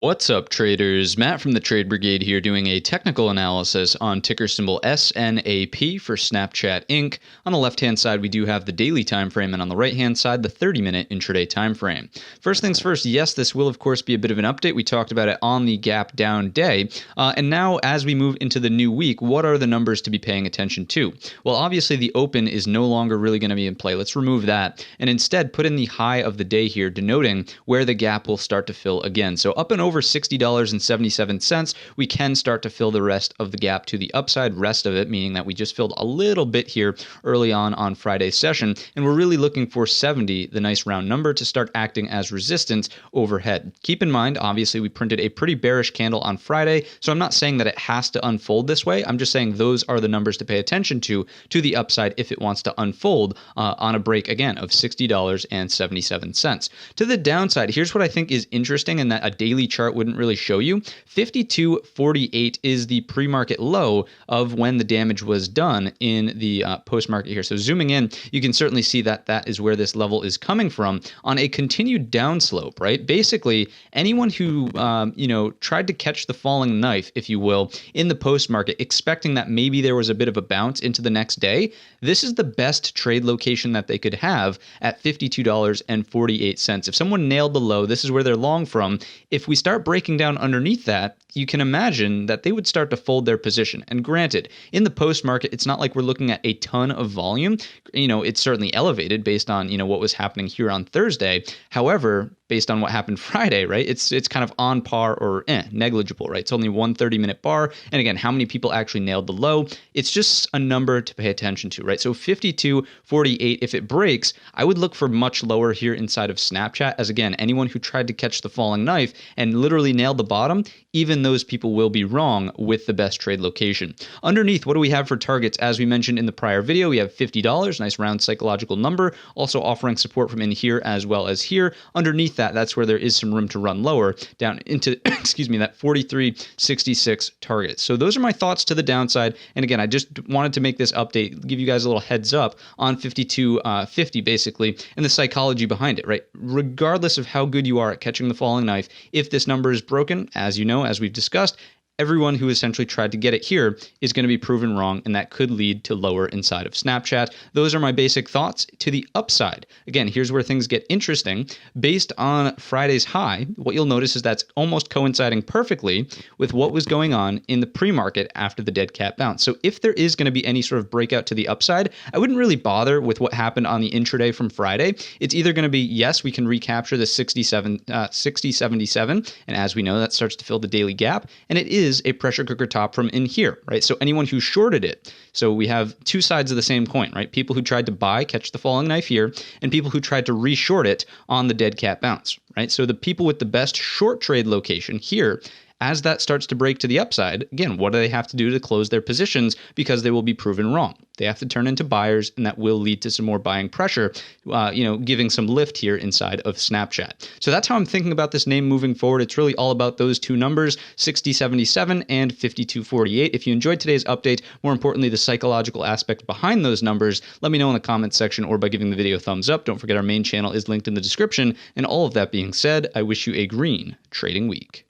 What's up, traders? Matt from the Trade Brigade here doing a technical analysis on ticker symbol SNAP for Snapchat Inc. On the left-hand side, we do have the daily time frame, and on the right-hand side, the 30-minute intraday time frame. First things first, yes, this will, of course, be a bit of an update. We talked about it on the gap down day. And now, as we move into the new week, what are the numbers to be paying attention to? Well, obviously, the open is no longer really going to be in play. Let's remove that, and instead put in the high of the day here, denoting where the gap will start to fill again. So up and over $60.77, we can start to fill the rest of the gap to the upside, rest of it meaning that we just filled a little bit here early on Friday's session, and we're really looking for 70, the nice round number, to start acting as resistance overhead. Keep in mind, obviously, we printed a pretty bearish candle on Friday, so I'm not saying that it has to unfold this way. I'm just saying those are the numbers to pay attention to the upside if it wants to unfold on a break, again, of $60.77. To the downside, here's what I think is interesting and that a daily chart wouldn't really show you. 52.48 is the pre-market low of when the damage was done in the post-market here. So zooming in, you can certainly see that that is where this level is coming from on a continued downslope, right? Basically, anyone who tried to catch the falling knife, if you will, in the post-market, expecting that maybe there was a bit of a bounce into the next day, this is the best trade location that they could have at $52.48. If someone nailed the low, this is where they're long from. If we start breaking down underneath that, you can imagine that they would start to fold their position. And granted, in the post market, it's not like we're looking at a ton of volume. It's certainly elevated based on, what was happening here on Thursday. However, based on what happened Friday, right? It's kind of on par or negligible, right? It's only one 30-minute bar. And again, how many people actually nailed the low? It's just a number to pay attention to, right? So 52.48, if it breaks, I would look for much lower here inside of Snapchat, as again, anyone who tried to catch the falling knife and literally nailed the bottom, even those people will be wrong with the best trade location. Underneath, what do we have for targets? As we mentioned in the prior video, we have $50, nice round psychological number, also offering support from in here as well as here. Underneath that's where there is some room to run lower down into, excuse me, that 43.66 target. So those are my thoughts to the downside. And again, I just wanted to make this update, give you guys a little heads up on 52.50 basically, and the psychology behind it, right? Regardless of how good you are at catching the falling knife, if this number is broken, as you know, as we've discussed, everyone who essentially tried to get it here is going to be proven wrong, and that could lead to lower inside of Snapchat. Those are my basic thoughts to the upside. Again, here's where things get interesting. Based on Friday's high, what you'll notice is that's almost coinciding perfectly with what was going on in the pre-market after the dead cat bounce. So if there is going to be any sort of breakout to the upside, I wouldn't really bother with what happened on the intraday from Friday. It's either going to be, yes, we can recapture the 60.77, and as we know, that starts to fill the daily gap, and it is a pressure cooker top from in here, right? So anyone who shorted it, so we have two sides of the same coin, right? People who tried to buy, catch the falling knife here, and people who tried to re-short it on the dead cat bounce, right? So the people with the best short trade location here, as that starts to break to the upside, again, what do they have to do to close their positions? Because they will be proven wrong. They have to turn into buyers, and that will lead to some more buying pressure, giving some lift here inside of Snapchat. So that's how I'm thinking about this name moving forward. It's really all about those two numbers, 60.77 and 52.48. If you enjoyed today's update, more importantly, the psychological aspect behind those numbers, let me know in the comments section or by giving the video a thumbs up. Don't forget our main channel is linked in the description. And all of that being said, I wish you a green trading week.